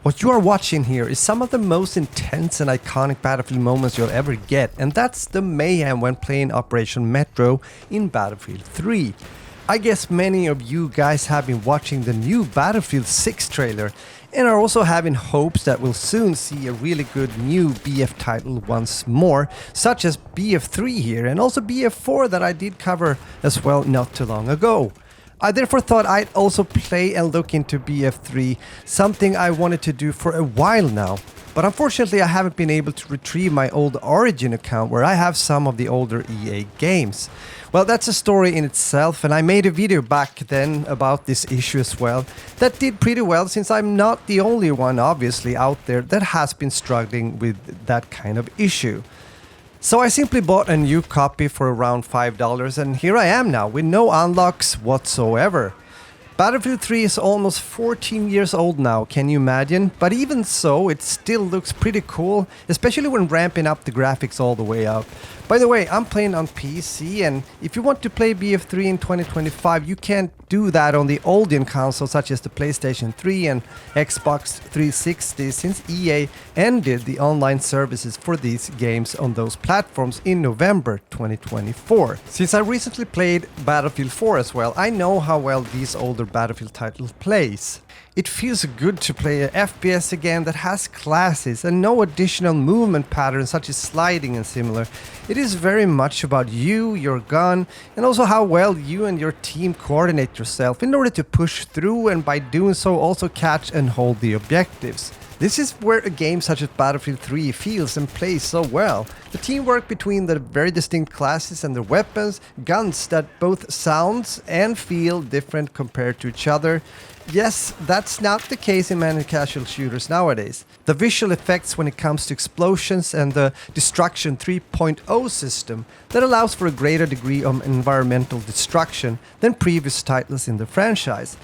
What you are watching here is some of the most intense and iconic Battlefield moments you'll ever get, and that's the mayhem when playing Operation Metro in Battlefield 3. I guess many of you guys have been watching the new Battlefield 6 trailer and are also having hopes that we'll soon see a really good new BF title once more, such as BF3 here, and also BF4 that I did cover as well not too long ago. I therefore thought I'd also play and look into BF3, something I wanted to do for a while now. But unfortunately I haven't been able to retrieve my old Origin account where I have some of the older EA games. Well, that's a story in itself, and I made a video back then about this issue as well. That did pretty well, since I'm not the only one obviously out there that has been struggling with that kind of issue. So I simply bought a new copy for around $5, and here I am now with no unlocks whatsoever. Battlefield 3 is almost 14 years old now, can you imagine? But even so, it still looks pretty cool, especially when ramping up the graphics all the way up. By the way, I'm playing on PC, and if you want to play BF3 in 2025, you can't do that on the older consoles such as the PlayStation 3 and Xbox 360, since EA ended the online services for these games on those platforms in November 2024. Since I recently played Battlefield 4 as well, I know how well these older Battlefield titles plays. It feels good to play a FPS again that has classes and no additional movement patterns such as sliding and similar. It is very much about you, your gun, and also how well you and your team coordinate yourself in order to push through, and by doing so also catch and hold the objectives. This is where a game such as Battlefield 3 feels and plays so well. The teamwork between the very distinct classes and their weapons, guns that both sounds and feel different compared to each other. Yes, that's not the case in many casual shooters nowadays. The visual effects when it comes to explosions and the Destruction 3.0 system that allows for a greater degree of environmental destruction than previous titles in the franchise.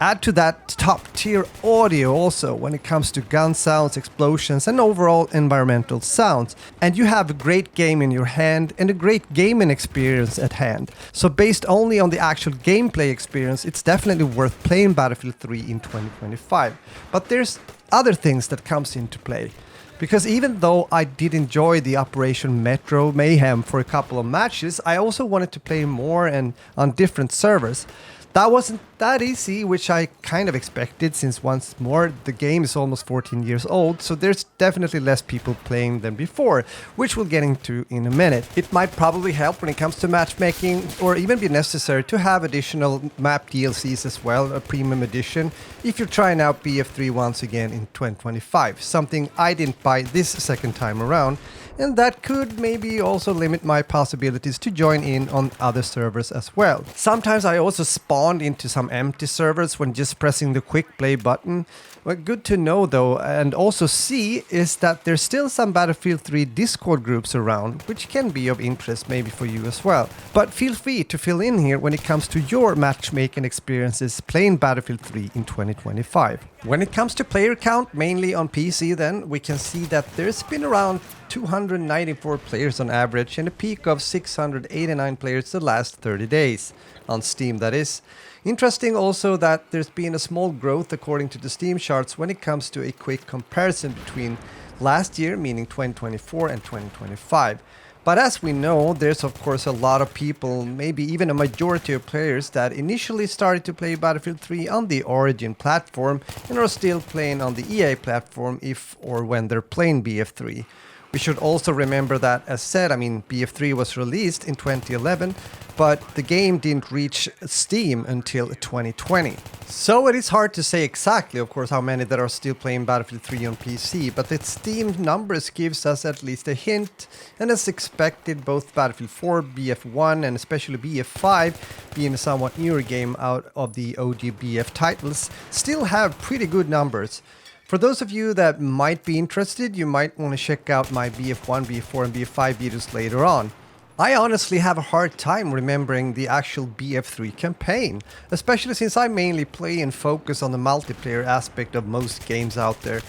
Add to that top-tier audio also when it comes to gun sounds, explosions, and overall environmental sounds, and you have a great game in your hand and a great gaming experience at hand. So based only on the actual gameplay experience, it's definitely worth playing Battlefield 3 in 2025. But there's other things that comes into play. Because even though I did enjoy the Operation Metro mayhem for a couple of matches, I also wanted to play more and on different servers. That wasn't that easy, which I kind of expected, since once more the game is almost 14 years old, so there's definitely less people playing than before, which we'll get into in a minute. It might probably help when it comes to matchmaking, or even be necessary to have additional map DLCs as well, a premium edition, if you're trying out BF3 once again in 2025, something I didn't buy this second time around. And that could maybe also limit my possibilities to join in on other servers as well. Sometimes I also spawned into some empty servers when just pressing the quick play button. What good to know though, and also see, is that there's still some Battlefield 3 Discord groups around, which can be of interest maybe for you as well. But feel free to fill in here when it comes to your matchmaking experiences playing Battlefield 3 in 2025. When it comes to player count, mainly on PC then, we can see that there's been around 294 players on average, and a peak of 689 players the last 30 days. On Steam, that is. Interesting also that there's been a small growth according to the Steam charts when it comes to a quick comparison between last year, meaning 2024, and 2025. But as we know, there's of course a lot of people, maybe even a majority of players, that initially started to play Battlefield 3 on the Origin platform and are still playing on the EA platform if or when they're playing BF3. We should also remember that, as said, BF3 was released in 2011, but the game didn't reach Steam until 2020. So it is hard to say exactly, of course, how many that are still playing Battlefield 3 on PC, but the Steam numbers gives us at least a hint, and as expected, both Battlefield 4, BF1, and especially BF5, being a somewhat newer game out of the OG BF titles, still have pretty good numbers. For those of you that might be interested, you might want to check out my BF1, BF4, and BF5 videos later on. I honestly have a hard time remembering the actual BF3 campaign, especially since I mainly play and focus on the multiplayer aspect of most games out there.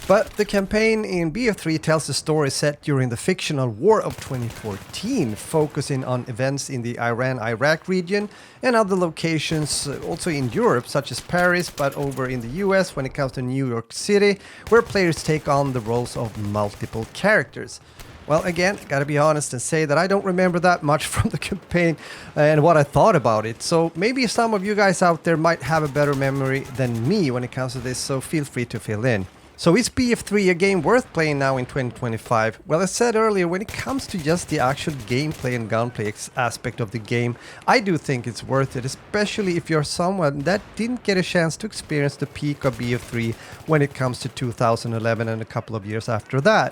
But the campaign in BF3 tells a story set during the fictional War of 2014, focusing on events in the Iran-Iraq region and other locations also in Europe, such as Paris, but over in the US when it comes to New York City, where players take on the roles of multiple characters. Well, again, gotta be honest and say that I don't remember that much from the campaign and what I thought about it. So maybe some of you guys out there might have a better memory than me when it comes to this, so feel free to fill in. So is BF3 a game worth playing now in 2025? Well, as said earlier, when it comes to just the actual gameplay and gunplay aspect of the game, I do think it's worth it, especially if you're someone that didn't get a chance to experience the peak of BF3 when it comes to 2011 and a couple of years after that.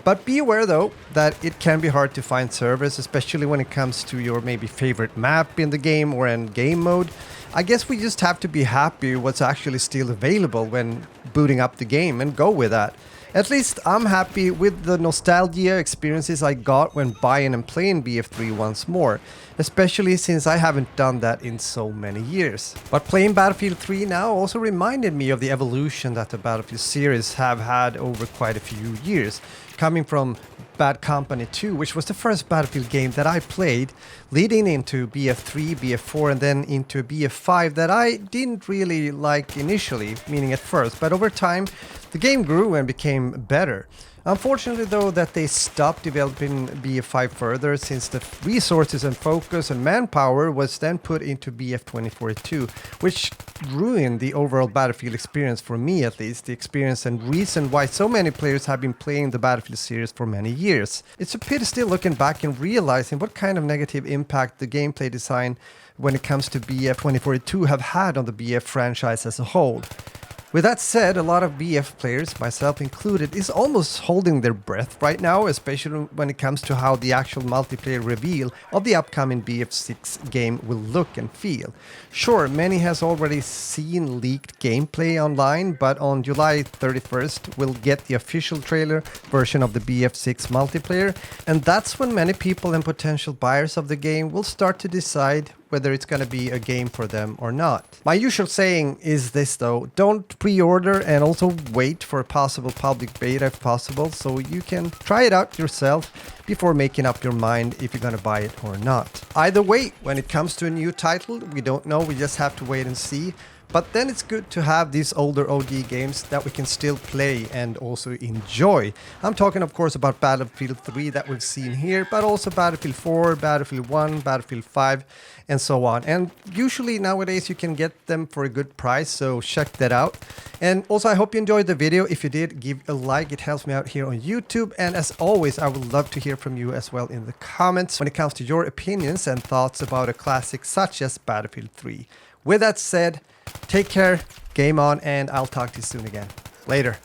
But be aware though that it can be hard to find servers, especially when it comes to your maybe favorite map in the game or in game mode. I guess we just have to be happy what's actually still available when booting up the game and go with that. At least I'm happy with the nostalgia experiences I got when buying and playing BF3 once more, especially since I haven't done that in so many years. But playing Battlefield 3 now also reminded me of the evolution that the Battlefield series have had over quite a few years, coming from Bad Company 2, which was the first Battlefield game that I played, leading into BF3, BF4, and then into BF5 that I didn't really like initially, meaning at first, but over time the game grew and became better. Unfortunately though that they stopped developing BF5 further, since the resources and focus and manpower was then put into BF 2042, which ruined the overall Battlefield experience for me, at least, the experience and reason why so many players have been playing the Battlefield series for many years. It's a pity still looking back and realizing what kind of negative impact the gameplay design when it comes to BF 2042 have had on the BF franchise as a whole. With that said, a lot of BF players, myself included, is almost holding their breath right now, especially when it comes to how the actual multiplayer reveal of the upcoming BF6 game will look and feel. Sure, many has already seen leaked gameplay online, but on July 31st we'll get the official trailer version of the BF6 multiplayer, and that's when many people and potential buyers of the game will start to decide whether it's going to be a game for them or not. My usual saying is this though: don't pre-order, and also wait for a possible public beta if possible, so you can try it out yourself before making up your mind if you're going to buy it or not. Either way, when it comes to a new title, we don't know, we just have to wait and see. But then it's good to have these older OG games that we can still play and also enjoy. I'm talking of course about Battlefield 3 that we've seen here, but also Battlefield 4, Battlefield 1, Battlefield 5, and so on. And usually nowadays you can get them for a good price, so check that out. And also I hope you enjoyed the video. If you did, give a like, it helps me out here on YouTube. And as always, I would love to hear from you as well in the comments when it comes to your opinions and thoughts about a classic such as Battlefield 3. With that said, take care, game on, and I'll talk to you soon again. Later.